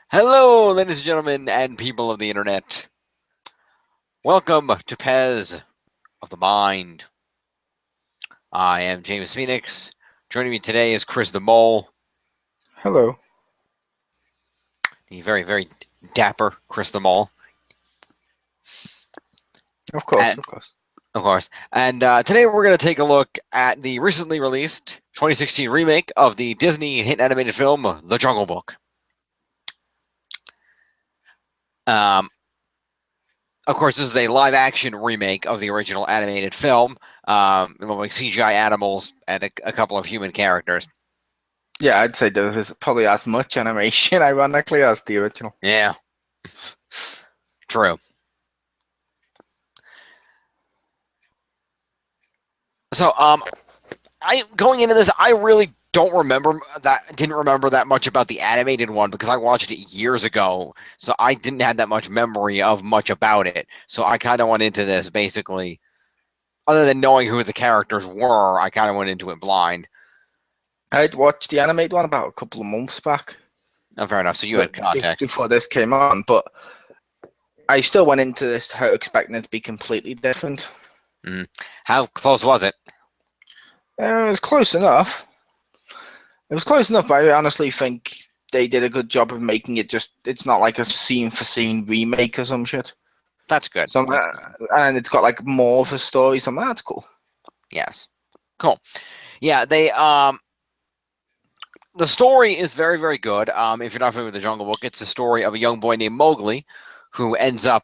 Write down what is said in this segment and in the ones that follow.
Hello, ladies and gentlemen, and people of the internet. Welcome to Pez of the Mind. I am James Phoenix. Joining me today is Chris the Mole, Hello. the very, very dapper Chris the Mole. Of course, And, of course. of course. And today we're going to take a look at the recently released 2016 remake of the Disney hit animated film, The Jungle Book. Of course, this is a live-action remake of the original animated film, involving CGI animals and a couple of human characters. Yeah, I'd say there was probably as much animation, ironically, as the original. Yeah, true. So, I going into this, I really didn't remember that much about the animated one because I watched it years ago. So I didn't have that much memory of much about it. So I kind of went into this basically, other than knowing who the characters were, I kind of went into it blind. I'd watched the animated one about a couple of months back, Oh, fair enough. So you but had just context. before this came on, but I still went into this expecting it to be completely different. How close was it? It was close enough. It was close enough, but I honestly think they did a good job of making it it's not like a scene for scene remake or some shit. That's good. So, That's good. and it's got like more of a story, so that's cool. Yes. Cool. Yeah, the story is very, very good. If you're not familiar with the Jungle Book, it's a story of a young boy named Mowgli who ends up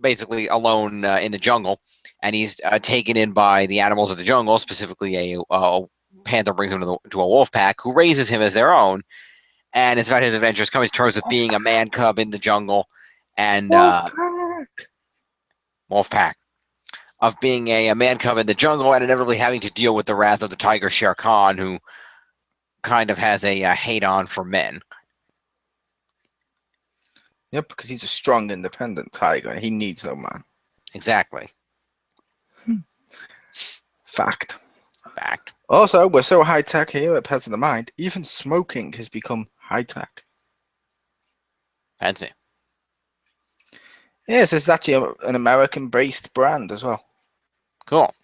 basically alone in the jungle, and he's taken in by the animals of the jungle, specifically a panther brings him to a wolf pack who raises him as their own, and it's about his adventures coming to terms with being a man cub in the jungle and wolf pack of being a man cub in the jungle and inevitably having to deal with the wrath of the tiger Shere Khan, who kind of has a hate on for men. Yep, because he's a strong, independent tiger. He needs no man. Exactly. Fact. Fact. Also, we're so high tech here at Pets of the Mind, even smoking has become high tech. Fancy. Yes, it's actually an American based brand as well. Cool.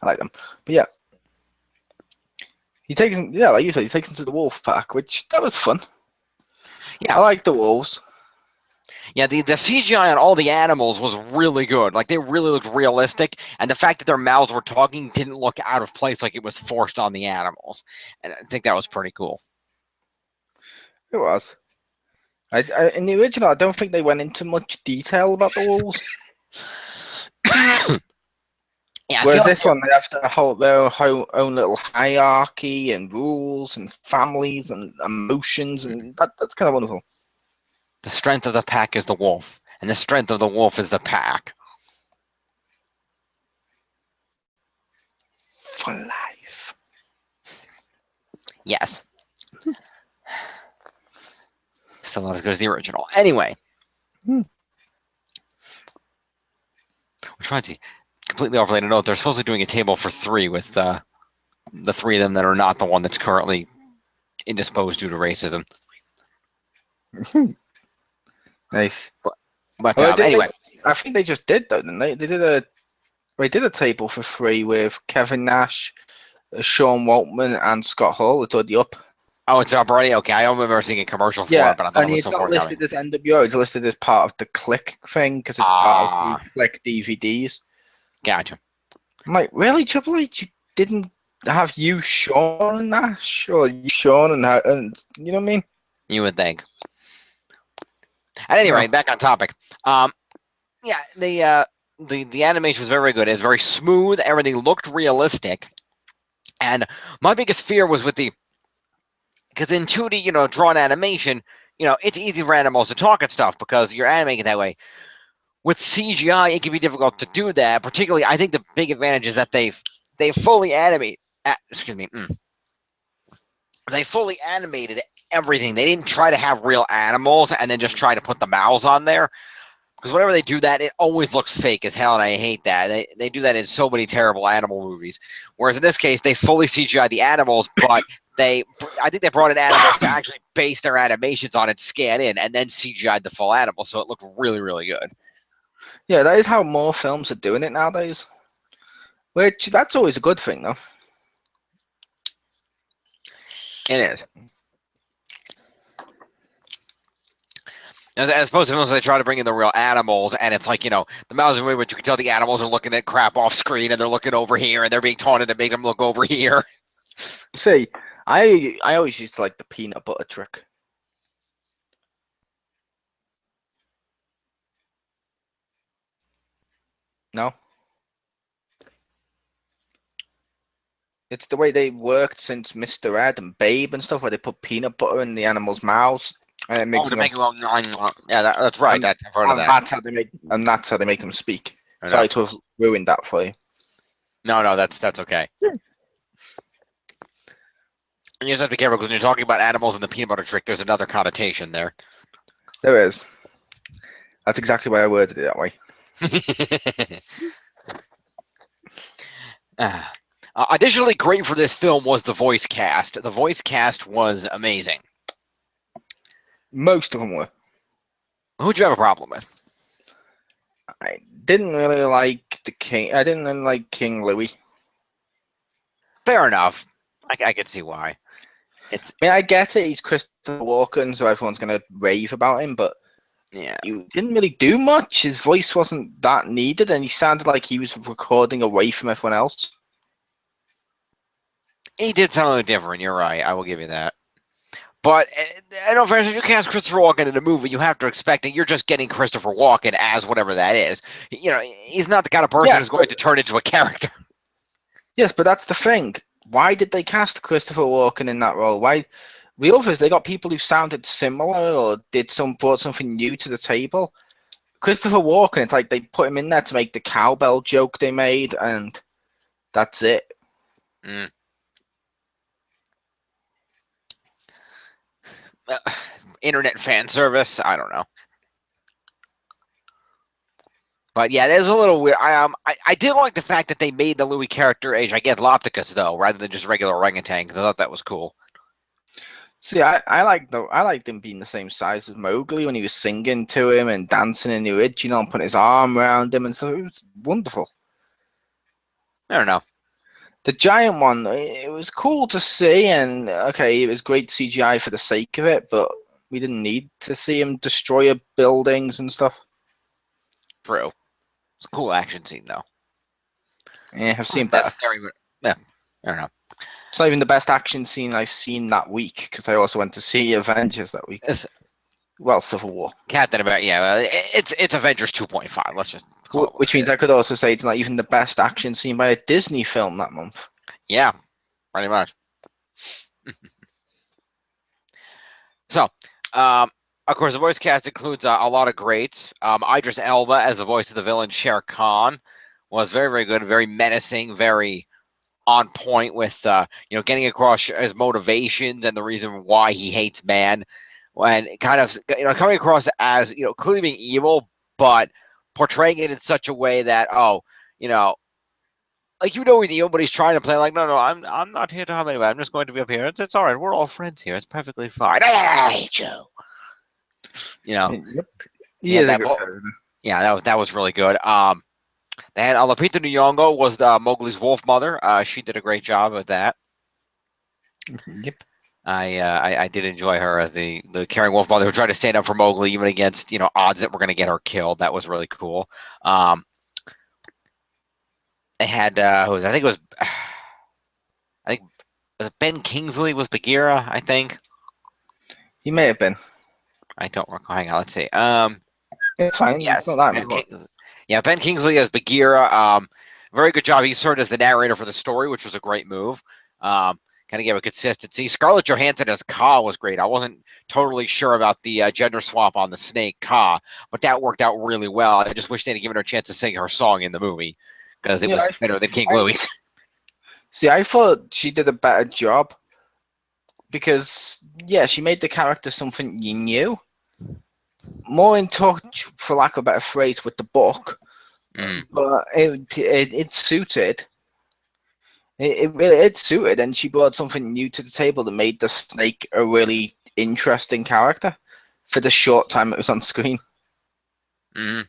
I like them. But yeah. Like you said, he takes him to the wolf pack, which that was fun. Yeah. I like the wolves. Yeah, the CGI on all the animals was really good. Like, they really looked realistic, and the fact that their mouths were talking didn't look out of place like it was forced on the animals. And I think that was pretty cool. It was. In the original, I don't think they went into much detail about the wolves. Yeah, I feel Whereas like this one, they have their own little hierarchy and rules and families and emotions, and that's kind of wonderful. the strength of the pack is the wolf, and the strength of the wolf is the pack. For life. Yes. Still not as good as the original. Anyway. Which reminds me, completely unrelated note, they're supposedly doing a table for three with the three of them that are not the one that's currently indisposed due to racism. Nice. But Well, anyway. I think they just did though, didn't they? They did a table for free with Kevin Nash, Sean Waltman, and Scott Hall. It's already up. Oh, it's up already? Okay, I don't remember seeing a commercial for Yeah, it, but I thought it and was it's so not forthcoming. listed as NWO. It's listed as part of the Click thing because it's part of the Click DVDs. Gotcha. I'm like, really, Triple H? You didn't have you, Sean Nash, or you, Sean, and you know what I mean? You would think. At any rate, back on topic. Yeah, the animation was very, very good. It was very smooth. Everything looked realistic. And my biggest fear was because in 2D, drawn animation, it's easy for animals to talk and stuff because you're animating it that way. With CGI, it can be difficult to do that. Particularly, I think the big advantage is that they fully animate. They fully animated everything. They didn't try to have real animals and then just try to put the mouths on there. Because whenever they do that, it always looks fake as hell, and I hate that. They do that in so many terrible animal movies. Whereas in this case, they fully CGI the animals, but I think they brought in animals to actually base their animations on and scan in, and then CGI'd the full animal, so it looked really, really good. Yeah, that is how more films are doing it nowadays. Which, that's always a good thing, though. It is. As opposed to when they try to bring in the real animals, and it's like, the Mouse movie, but you can tell the animals are looking at crap off screen, and they're looking over here, and they're being taunted to make them look over here. See, I always used to like the peanut butter trick. No? It's the way they worked since Mr. Ed and Babe and stuff, where they put peanut butter in the animals' mouths, and it makes To them. make them, yeah, that's right. I've heard of that. That's how they make them speak. I know. Sorry to have ruined that for you. No, that's okay. And you just have to be careful because when you're talking about animals and the peanut butter trick, there's another connotation there. There is. That's exactly why I worded it that way. Additionally, great for this film was the voice cast. The voice cast was amazing. Most of them were. Who'd you have a problem with? I didn't really like the king. I didn't really like King Louis. Fair enough. I can see why. I mean, I get it. He's Christopher Walken, so everyone's gonna rave about him. But yeah, he didn't really do much. His voice wasn't that needed, and he sounded like he was recording away from everyone else. he did sound a little different. You're right. I will give you that. But I don't know if you cast Christopher Walken in a movie, you have to expect it. You're just getting Christopher Walken as whatever that is. He's not the kind of person who's going to turn into a character. Yes, but that's the thing. Why did they cast Christopher Walken in that role? Why? The others, they got people who sounded similar or brought something new to the table. Christopher Walken, it's like they put him in there to make the cowbell joke they made, and that's it. Mm. Internet fan service. I don't know. But yeah, it is a little weird. I did like the fact that they made the Louis character age Gigantopithecus though, rather than just regular orangutan, because I thought that was cool. See, I liked him being the same size as Mowgli when he was singing to him and dancing in the original and putting his arm around him and so it was wonderful. I don't know. The giant one, it was cool to see, and okay, it was great CGI for the sake of it, but we didn't need to see him destroy buildings and stuff. True. It's a cool action scene though. Yeah, I've seen better. Necessary, but yeah, I don't know. It's not even the best action scene I've seen that week because I also went to see Avengers that week. Well, Civil War. Captain America, yeah, it's Avengers 2.5. Let's just which means I could also say it's not even the best action scene by a Disney film that month. Yeah, pretty much. So, of course, the voice cast includes a lot of greats. Idris Elba as the voice of the villain Shere Khan was very, very good, very menacing, very on point with getting across his motivations and the reason why he hates man, and kind of coming across as clearly being evil, but portraying it in such a way that he's evil, but he's trying to play like no, I'm not here to harm anybody. I'm just going to be up here. It's all right. We're all friends here. It's perfectly fine. I hate you. Yep. That was really good. They had Lupita Nyong'o was Mowgli's wolf mother. She did a great job with that. Yep. I did enjoy her as the caring wolf mother who tried to stand up for Mowgli even against odds that were going to get her killed. That was really cool. They had was it Ben Kingsley was Bagheera, I think. He may have been. I don't recall. Hang on, let's see. It's fine. Yes. It's not that Ben Kingsley as Bagheera. Very good job. He served as the narrator for the story, which was a great move. Kind of gave a consistency. Scarlett Johansson as Ka was great. I wasn't totally sure about the gender swap on the snake Ka, but that worked out really well. I just wish they'd given her a chance to sing her song in the movie because it was better than King Louis. See, I thought she did a better job because, she made the character something you knew. more in touch, for lack of a better phrase, with the book, Mm. but it suited. It suited, and she brought something new to the table that made the snake a really interesting character for the short time it was on screen. Mm.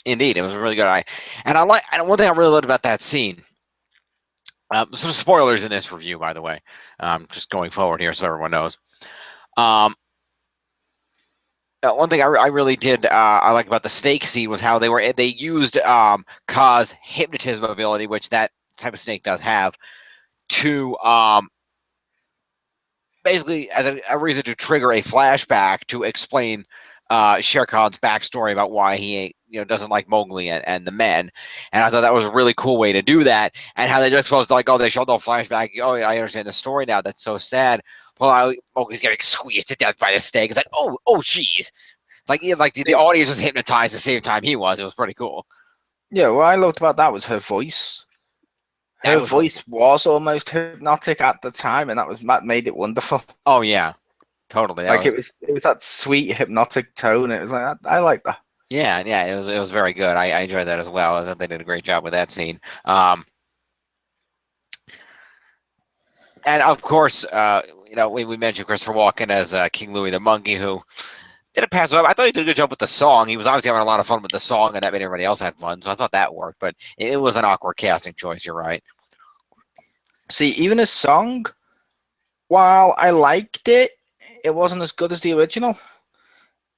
Indeed, it was really good. And one thing I really loved about that scene. Some spoilers in this review, by the way. Just going forward here, so everyone knows. Um, one thing I really did I like about the snake scene was how they used Ka's hypnotism ability, which that type of snake does have, to basically as a reason to trigger a flashback to explain Shere Khan's backstory about why he doesn't like Mowgli and the men. And I thought that was a really cool way to do that. And how they just supposed to like, oh, they showed no flashback. Oh, yeah, I understand the story now. That's so sad. Well, Mowgli's getting squeezed to death by the snake. It's like, oh, jeez. Like the audience was hypnotized at the same time he was. It was pretty cool. Yeah, what I loved about that was her voice. Her That was really voice was almost hypnotic at the time, and that made it wonderful. Oh yeah, totally. Like it was that sweet hypnotic tone. It was like I like that. Yeah, it was very good. I enjoyed that as well. I thought they did a great job with that scene. And of course, we mentioned Christopher Walken as King Louie the Monkey, who did a pass up. I thought he did a good job with the song. He was obviously having a lot of fun with the song, and that made everybody else have fun. So I thought that worked. But it was an awkward casting choice. You're right. See, even his song, while I liked it, it wasn't as good as the original.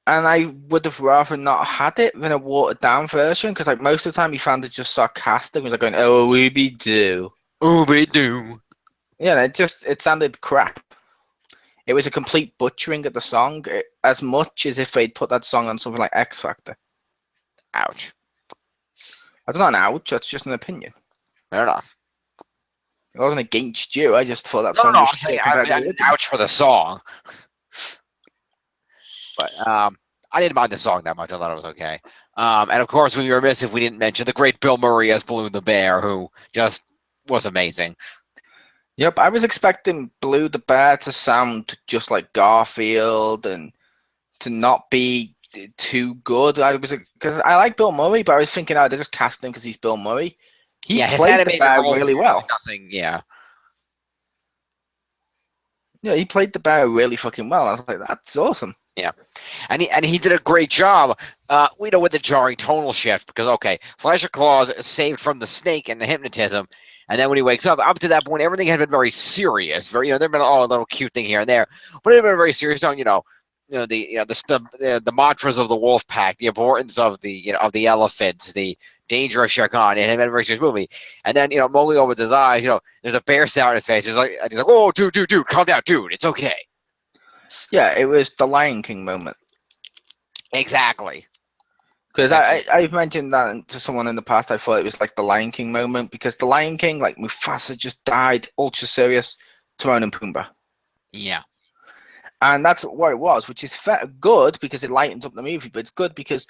And I would have rather not had it than a watered down version, because like most of the time he found it just sarcastic. He was like going, "Oh, we be do." Oh, we do. Yeah, it sounded crap. It was a complete butchering of the song, as much as if they'd put that song on something like X Factor. Ouch. That's not an ouch. That's just an opinion. Fair enough. It wasn't against you. I just thought that No, song no, was I'm saying shit compared to I the didn't original. ouch for the song. But I didn't mind the song that much. I thought it was okay. And of course, we'd be remiss if we didn't mention the great Bill Murray as Balloon the Bear, who just was amazing. Yep, I was expecting Blue the Bear to sound just like Garfield and to not be too good. Because I like Bill Murray, but I was thinking, oh, they're just casting him because he's Bill Murray. He Yeah, his played the animated bear roles really well. nothing. Yeah. Yeah, he played the bear really fucking well. I was like, that's awesome. Yeah, and he did a great job. With the jarring tonal shift because Flesh of Claws saved from the snake and the hypnotism, and then when he wakes up to that point, everything had been very serious. Very, there'd been a little cute thing here and there, but it had been a very serious song. The mantras of the wolf pack, the importance of the elephants, the danger of Shere Khan. It had been a very serious movie, and then Mowgli opens his eyes. There's a bear sound in his face. He's like, "Oh, dude, calm down, dude. It's okay." Yeah, it was the Lion King moment. Exactly. Because I've mentioned that to someone in the past. I thought it was like the Lion King moment because the Lion King, like Mufasa just died, ultra serious, Timon and Pumbaa. Yeah. And that's what it was, which is good because it lightens up the movie, but it's good because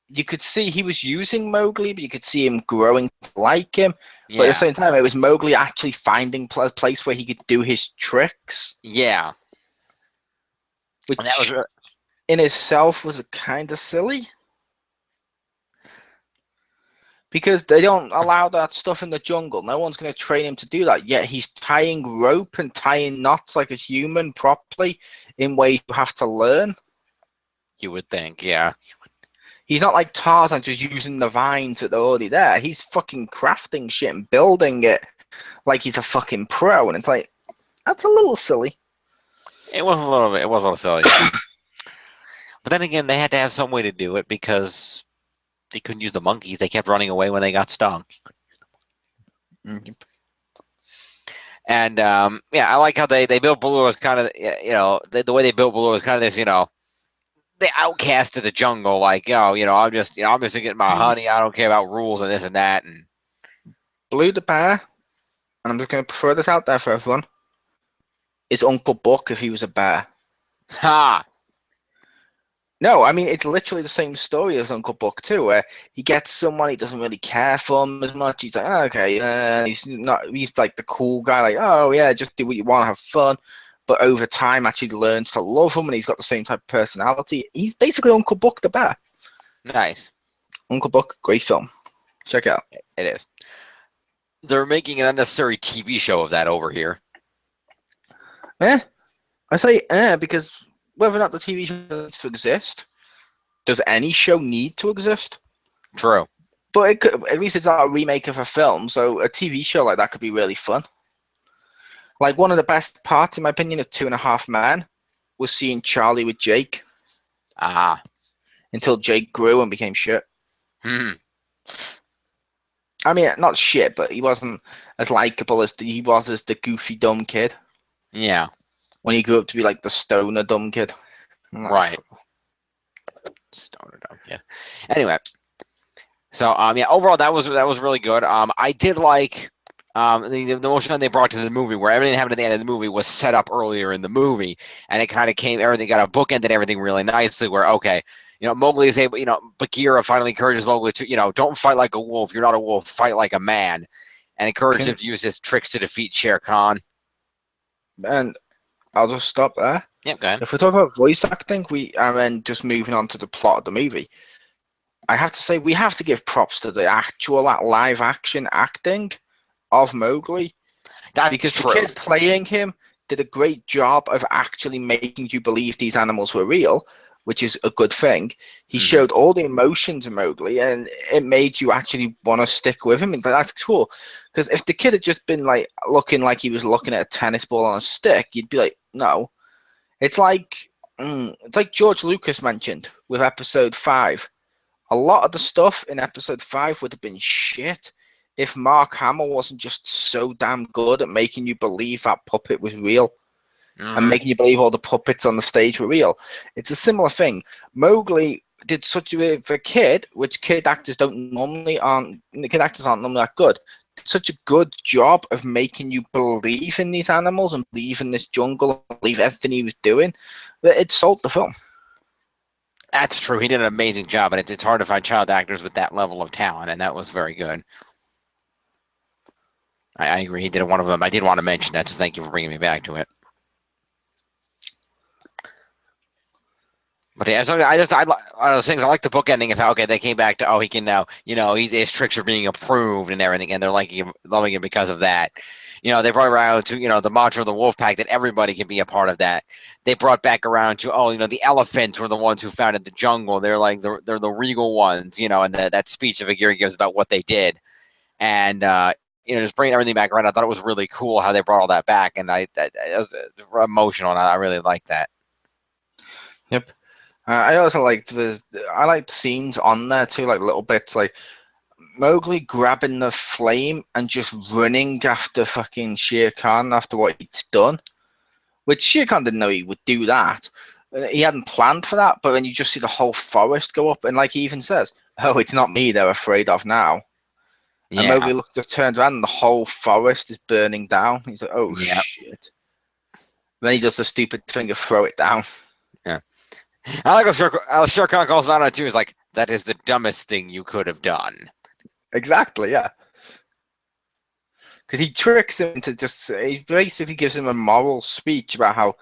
you could see he was using Mowgli, but you could see him growing to like him. Yeah. But at the same time, it was Mowgli actually finding a place where he could do his tricks. Yeah. Which that was in itself was kind of silly. Because they don't allow that stuff in the jungle. No one's going to train him to do that. Yet he's tying rope and tying knots like a human properly in ways you have to learn. You would think, yeah. He's not like Tarzan just using the vines that are already there. He's fucking crafting shit and building it like he's a fucking pro. And it's like, that's a little silly. It was a little silly. But then again, they had to have some way to do it because they couldn't use the monkeys. They kept running away when they got stung. Mm-hmm. And I like how they built Baloo as kind of the way they built Baloo as kind of this the outcast of the jungle. Like I'm just getting my honey. I don't care about rules and this and that. And Blue the Bear, and I'm just going to throw this out there for everyone, is Uncle Buck if he was a bear. Ha! No, I mean, it's literally the same story as Uncle Buck too, where he gets someone, he doesn't really care for him as much. He's like, oh, okay, he's like the cool guy, like, oh yeah, just do what you want, have fun. but over time actually learns to love him, and he's got the same type of personality. He's basically Uncle Buck the bear. Nice. Uncle Buck, great film. Check it out. It is. They're making an unnecessary TV show of that over here. I say because whether or not the TV show needs to exist, does any show need to exist? True. But it could, at least it's not a remake of a film, so a TV show like that could be really fun. Like, one of the best parts, in my opinion, of 2.5 Men was seeing Charlie with Jake. Ah. Until Jake grew and became shit. Hmm. I mean, not shit, but he wasn't as likable as he was as the goofy dumb kid. Yeah. When he grew up to be like the stoner dumb kid. Right. Stoner dumb kid. Anyway. So yeah, overall that was really good. I did like the motion they brought to the movie, where everything that happened at the end of the movie was set up earlier in the movie, and it kind of everything got a bookended everything really nicely. Where okay, Mowgli is able, Bagheera finally encourages Mowgli to, don't fight like a wolf. You're not a wolf. Fight like a man, and encourages him to use his tricks to defeat Shere Khan. And I'll just stop there. Yep, go ahead. If we talk about voice acting, and then just moving on to the plot of the movie, I have to say we have to give props to the actual live action acting of Mowgli. That's because true. The kid playing him did a great job of actually making you believe these animals were real, which is a good thing. He showed all the emotions in Mowgli, and it made you actually want to stick with him. And that's cool. Because if the kid had just been like looking like he was looking at a tennis ball on a stick, you'd be like, no. It's like George Lucas mentioned with Episode 5. A lot of the stuff in Episode 5 would have been shit if Mark Hamill wasn't just so damn good at making you believe that puppet was real. And making you believe all the puppets on the stage were real. It's a similar thing. Mowgli did such a for kid, which kid actors aren't normally that good. Did such a good job of making you believe in these animals and believe in this jungle, and believe everything he was doing, that it sold the film. That's true. He did an amazing job, and it's hard to find child actors with that level of talent, and that was very good. I agree. He did one of them. I did want to mention that, so thank you for bringing me back to it. But yeah, so I was things I like the book ending of how they came back to he can now his tricks are being approved and everything, and they're loving him because of that. They brought around to the mantra of the wolf pack that everybody can be a part of that. They brought back around to the elephants were the ones who founded the jungle. They're like they're the regal ones, and that speech that Bagheera gives about what they did, and just bringing everything back around. I thought it was really cool how they brought all that back, and it was emotional, and I really liked that. Yep. I also liked the scenes on there too, like little bits like Mowgli grabbing the flame and just running after fucking Shere Khan after what he'd done, which Shere Khan didn't know he would do that. He hadn't planned for that, but then you just see the whole forest go up, and like he even says, "Oh, it's not me they're afraid of now." Yeah. And Mowgli turns around, and the whole forest is burning down. He's like, "Oh shit!" Then he does the stupid thing of throw it down. Yeah. I like what Shere Khan calls him out on it too. Is like, that is the dumbest thing you could have done. Exactly, yeah. Because he tricks him into he basically gives him a moral speech about how,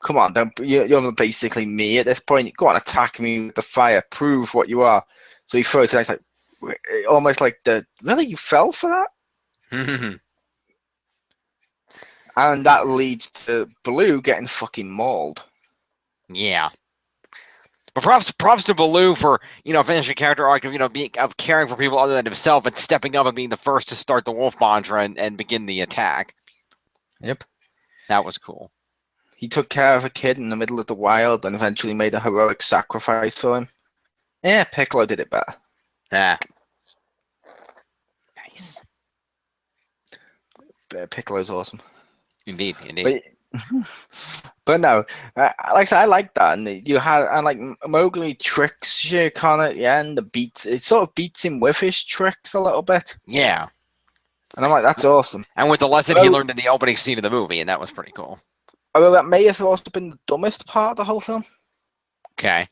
come on, you're basically me at this point. Go on, attack me with the fire. Prove what you are. So he throws it. It's like, almost like really, you fell for that? And that leads to Baloo getting fucking mauled. Yeah. But props to Baloo for finishing character arc of caring for people other than himself and stepping up and being the first to start the wolf mantra and begin the attack. Yep, that was cool. He took care of a kid in the middle of the wild and eventually made a heroic sacrifice for him. Yeah, Piccolo did it better. Yeah, nice. Piccolo's awesome. Indeed. But no, like I said, I like that, and like Mowgli tricks Shere Khan at the end. It sort of beats him with his tricks a little bit. Yeah, and I'm like, that's awesome. And with the lesson he learned in the opening scene of the movie, and that was pretty cool. Although that may have also been the dumbest part of the whole film. Okay.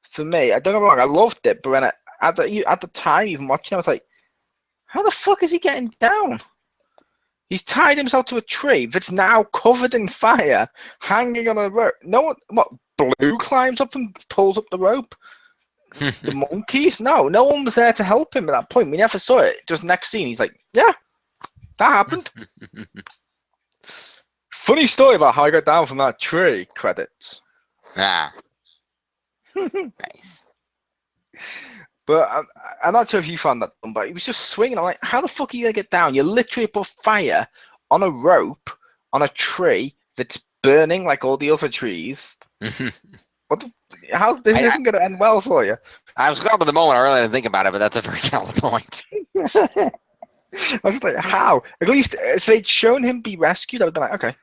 For me, I don't know wrong, I loved it, but when at the time, even watching, I was like, how the fuck is he getting down? He's tied himself to a tree that's now covered in fire, hanging on a rope. No one, what, Blue climbs up and pulls up the rope? The monkeys? No, no one was there to help him at that point. We never saw it. Just next scene, he's like, yeah, that happened. Funny story about how I got down from that tree. Credits. Ah, nice. But I'm not sure if you found that dumb, but he was just swinging. I'm like, how the fuck are you going to get down? You're literally above fire on a rope on a tree that's burning like all the other trees. What the, how this isn't going to end well for you? I was caught up in the moment. I really didn't think about it, but that's a very valid point. I was like, how? At least if they'd shown him be rescued, I would be like, okay.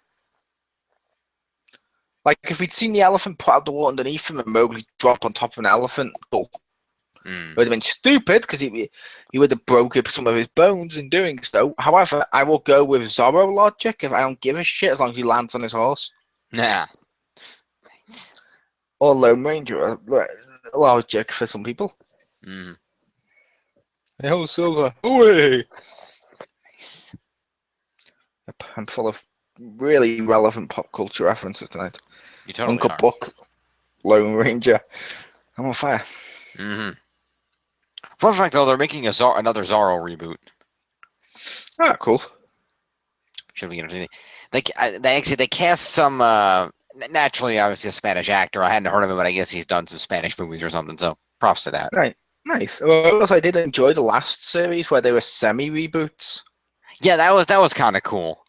Like if we'd seen the elephant put out the water underneath him and Mowgli drop on top of an elephant, cool. It would have been stupid because he would have broken some of his bones in doing so. However, I will go with Zorro logic if I don't give a shit as long as he lands on his horse. Yeah. Or Lone Ranger logic for some people. Mm. Hey, ho, Silver. Away! Nice. I'm full of really relevant pop culture references tonight. You totally Uncle are. Buck, Lone Ranger. I'm on fire. Mm-hmm. Fun fact, though, they're making another Zorro reboot. Ah, cool. Should be interesting. They cast some naturally, obviously a Spanish actor. I hadn't heard of him, but I guess he's done some Spanish movies or something. So props to that. Right, nice. Well, I did enjoy the last series where they were semi-reboots. Yeah, that was kind of cool.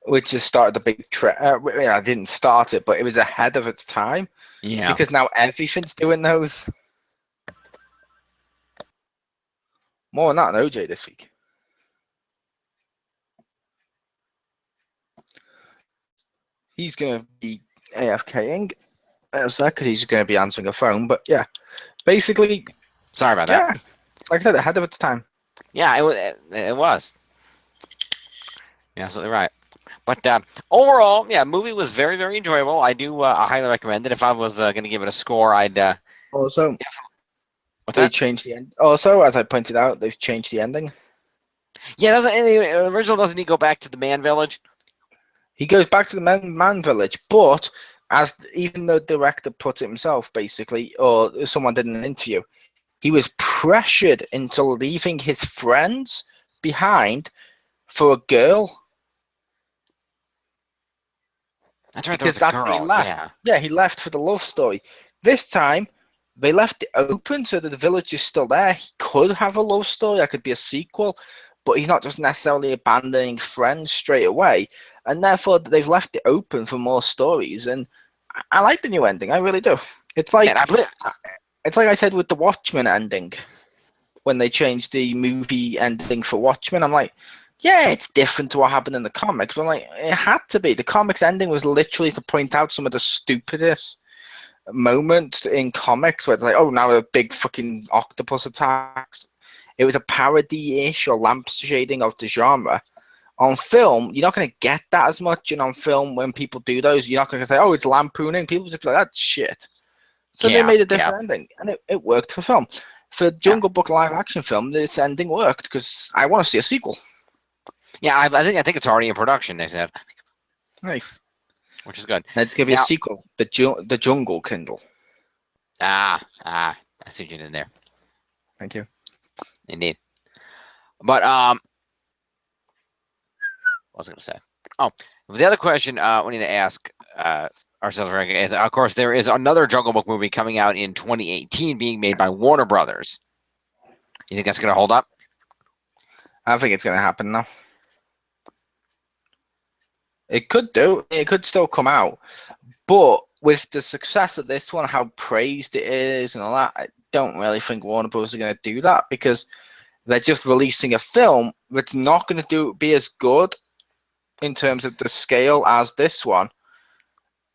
Which has started the big trend. I didn't start it, but it was ahead of its time. Yeah. Because now everything's doing those. More on that than OJ this week. He's going to be AFKing in a sec because he's going to be answering a phone. But yeah, basically. Sorry about that. Yeah, like I said, ahead of its time. Yeah, it was. You're absolutely right. But overall, yeah, movie was very, very enjoyable. I highly recommend it. If I was going to give it a score, I'd. Also, yeah. What's they that? changed the end. Also, as I pointed out, they've changed the ending. Yeah, the original doesn't he go back to the man village? He goes back to the man village, but as even the director put it himself, basically, or someone did an interview, he was pressured into leaving his friends behind for a girl. That's right. Because There was that's a what he girl. left. Yeah. Yeah, he left for the love story. This time, they left it open so that the village is still there. He could have a love story. That could be a sequel, but he's not just necessarily abandoning friends straight away. And therefore, they've left it open for more stories. And I like the new ending. I really do. It's like I said with the Watchmen ending, when they changed the movie ending for Watchmen. I'm like, yeah, it's different to what happened in the comics. But I'm like, it had to be. The comics ending was literally to point out some of the stupidest moments in comics where it's like, oh, now a big fucking octopus attacks. It was a parody-ish or lampshading of the genre. On film, you're not going to get that as much. And on film, when people do those, you're not going to say, oh, it's lampooning. People just be like, that's shit. So they made a different ending, and it worked for film. For Jungle Book live action film, this ending worked because I want to see a sequel. Yeah, I think it's already in production. They said. Nice. Which is good. Let's give you a sequel, the Jungle Kindle. I see what you did there. Thank you. Indeed. But what was I going to say? Oh, the other question we need to ask ourselves is, of course, there is another Jungle Book movie coming out in 2018 being made by Warner Brothers. You think that's going to hold up? I think it's going to happen now. It could do. It could still come out. But with the success of this one, how praised it is and all that, I don't really think Warner Bros. Are going to do that because they're just releasing a film that's not going to be as good in terms of the scale as this one.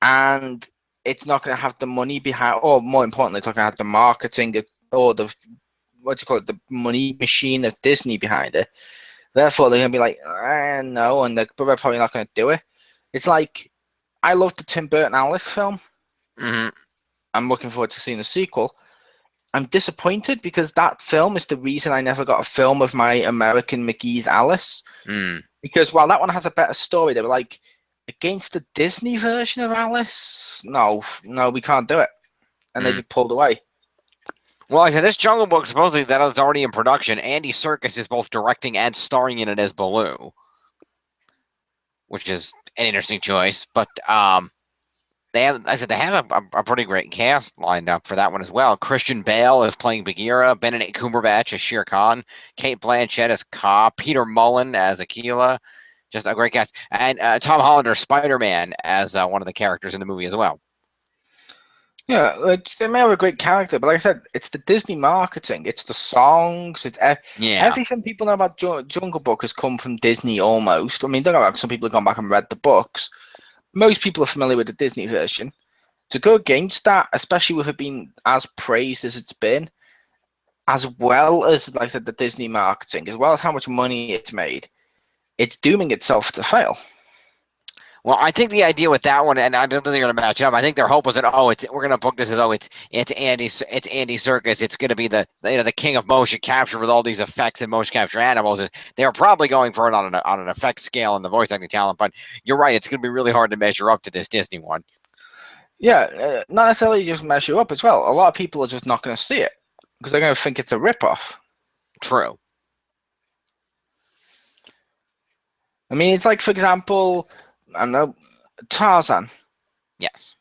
And it's not going to have the money behind, or more importantly, it's not going to have the marketing or the, the money machine of Disney behind it. Therefore, they're going to be like, no, and they're probably not going to do it. It's like, I love the Tim Burton Alice film. Mm-hmm. I'm looking forward to seeing the sequel. I'm disappointed because that film is the reason I never got a film of my American McGee's Alice. Mm. Because while that one has a better story, they were like, against the Disney version of Alice? No, we can't do it. And they Mm. just pulled away. Well, I said this Jungle Book supposedly that is already in production. Andy Serkis is both directing and starring in it as Baloo, which is an interesting choice. But they have a pretty great cast lined up for that one as well. Christian Bale is playing Bagheera, Benedict Cumberbatch as Shere Khan, Kate Blanchett as Kaa, Peter Mullen as Aquila. Just a great cast, and Tom Hollander Spider-Man as one of the characters in the movie as well. Yeah, they may have a great character, but like I said, it's the Disney marketing, it's the songs, it's everything people know about Jungle Book has come from Disney almost. I mean, don't get me wrong, some people have gone back and read the books. Most people are familiar with the Disney version. To go against that, especially with it being as praised as it's been, as well as like I said, the Disney marketing, as well as how much money it's made, it's dooming itself to fail. Well, I think the idea with that one, and I don't think they're going to match up. I think their hope was that we're going to book this as it's Andy Serkis. It's going to be the king of motion capture with all these effects and motion capture animals. They are probably going for it on an effect scale and the voice acting talent. But you're right, it's going to be really hard to measure up to this Disney one. Yeah, not necessarily just measure up as well. A lot of people are just not going to see it because they're going to think it's a ripoff. True. I mean, it's like, for example, I don't know, Tarzan. Yes.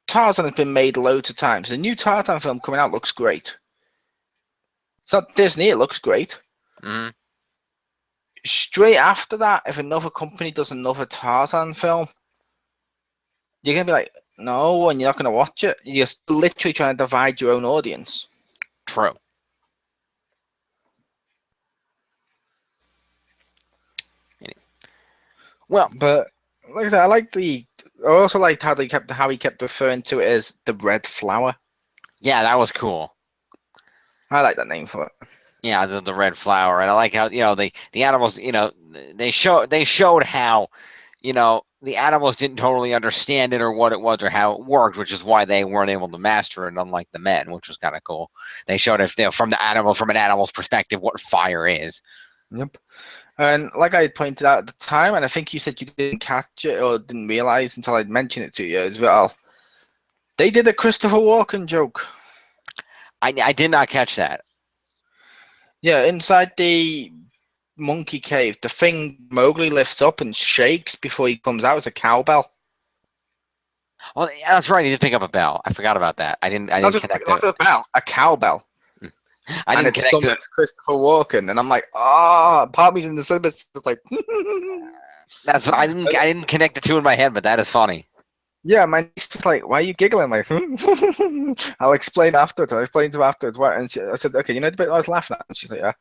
Tarzan has been made loads of times. The new Tarzan film coming out looks great. It's not Disney, it looks great. Mm-hmm. Straight after that, if another company does another Tarzan film, you're going to be like, no, and you're not going to watch it. You're literally trying to divide your own audience. True. Well, but like I said, I also liked how he kept referring to it as the red flower. Yeah, that was cool. I like that name for it. Yeah, the red flower, and I like how the animals they showed how the animals didn't totally understand it or what it was or how it worked, which is why they weren't able to master it, unlike the men, which was kind of cool. They showed us from an animal's perspective what fire is. Yep. And like I pointed out at the time, and I think you said you didn't catch it or didn't realize until I'd mentioned it to you as well, they did a Christopher Walken joke. I did not catch that. Yeah, inside the monkey cave, the thing Mowgli lifts up and shakes before he comes out is a cowbell. Well, yeah, that's right. He did pick up a bell. I forgot about that. I didn't connect it. Not a bell, a cowbell. I didn't connect it. It's Christopher Walken, and I'm like, part of me in the cinema is just like. That's I didn't connect the two in my head, but that is funny. Yeah, my niece was like, "Why are you giggling?" I'm like, I'll explain afterwards. I explained to her afterwards. What? And I said, "Okay, you know the bit I was laughing at?" And she's like, "Yeah,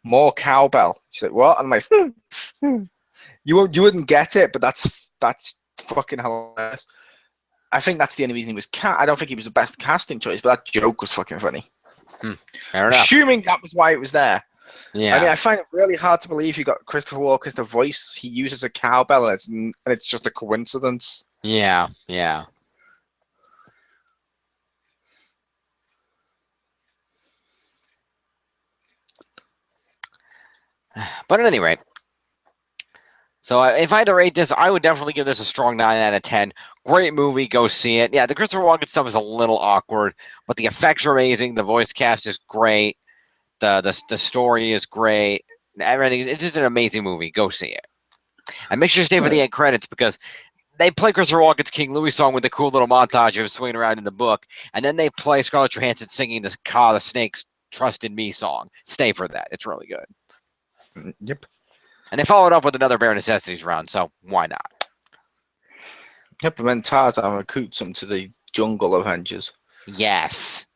more cowbell." She's like, "What?" And I'm like, "You wouldn't get it, but that's fucking hilarious." I think that's the only reason he was I don't think he was the best casting choice, but that joke was fucking funny. Fair enough. Assuming that was why it was there. Yeah. I mean, I find it really hard to believe you got Christopher Walken's the voice he uses a cowbell, and it's just a coincidence. Yeah. But at any rate, so if I had to rate this, I would definitely give this a strong 9 out of 10. Great movie, go see it. Yeah, the Christopher Walken stuff is a little awkward, but the effects are amazing. The voice cast is great. The story is great. Everything. It's just an amazing movie. Go see it. And make sure you stay for the end credits because they play Christopher Walken's King Louis song with a cool little montage of him swinging around in the book, and then they play Scarlett Johansson singing the Kaa the Snake's "Trust in Me" song. Stay for that; it's really good. Yep. And they followed up with another Bare Necessities round, so why not? Yep, and then Tarzan recruits him to the Jungle Avengers. Yes.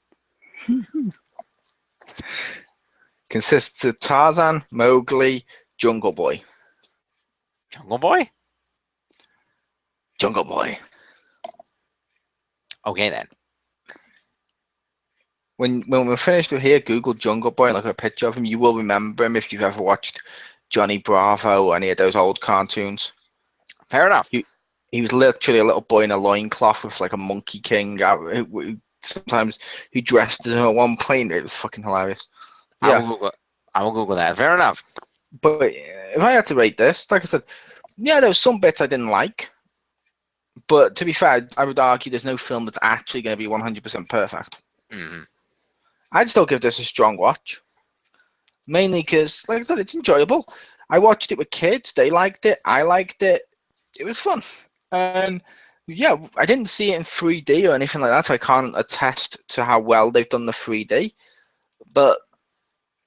Consists of Tarzan, Mowgli, Jungle Boy. Jungle Boy? Jungle Boy. Okay, then. When we're finished with here, Google Jungle Boy and look at a picture of him. You will remember him if you've ever watched Johnny Bravo or any of those old cartoons. Fair enough. He was literally a little boy in a loincloth with like a Monkey King sometimes he dressed as him at one point. It was fucking hilarious. I Yeah, will Google that. Fair enough. but if I had to rate this, like I said, yeah, there was some bits I didn't like, but to be fair, I would argue there's no film that's actually going to be 100% perfect. Mm-hmm. I'd still give this a strong watch, mainly because, like I said, it's enjoyable. I watched it with kids; they liked it. I liked it. It was fun, and yeah, I didn't see it in 3D or anything like that. So I can't attest to how well they've done the 3D, but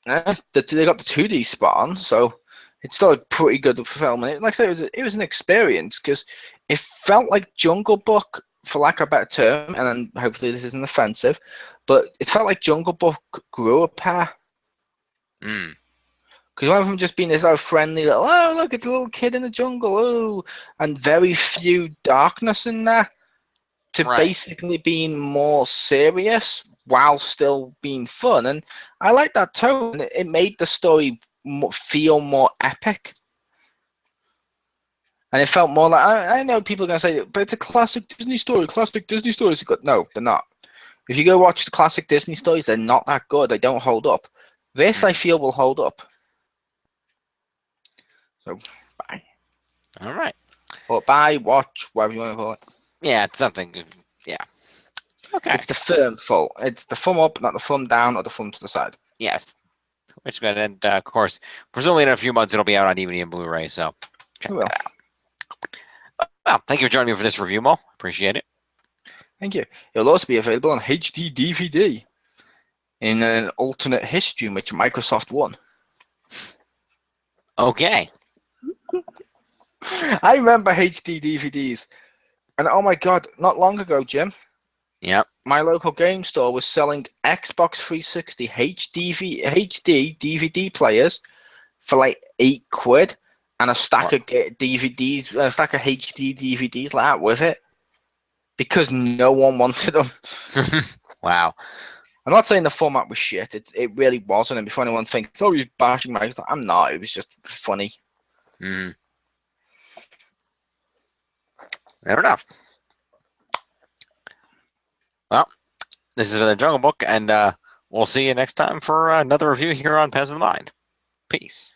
they got the 2D spot on, so it's still a pretty good film. And like I said, it was an experience because it felt like Jungle Book, for lack of a better term, and then hopefully this isn't offensive, but it felt like Jungle Book grew a pair. Mm. Because one of them just being this friendly little, oh look, it's a little kid in the jungle, oh, and very few darkness in there, to Right. basically being more serious while still being fun. And I like that tone. It made the story feel more epic. And it felt more like, I know people are going to say, but it's a classic Disney story. Classic Disney stories are good. No, they're not. If you go watch the classic Disney stories, they're not that good. They don't hold up. This, I feel, will hold up. So, bye. All right. Or bye, watch, whatever you want to call it. Yeah, it's something. Yeah. Okay. It's the firm fault. It's the thumb up, not the thumb down or the thumb to the side. Yes. Which is good. And of course, presumably in a few months it'll be out on DVD and Blu-ray. So check that out. Well, thank you for joining me for this review, Mo. Appreciate it. Thank you. It'll also be available on HD DVD in an alternate history which Microsoft won. Okay. I remember HD DVDs. And oh my god, not long ago, Jim, Yep. my local game store was selling Xbox 360 HD DVD players for like £8 and a stack of DVDs, a stack of HD DVDs like that with it because no one wanted them. Wow. I'm not saying the format was shit. It really wasn't. And before anyone thinks, oh, you're bashing Microsoft, I'm not. It was just funny. Mm. Fair enough. Well, this is the Jungle Book, and we'll see you next time for another review here on Pez of the Mind. Peace.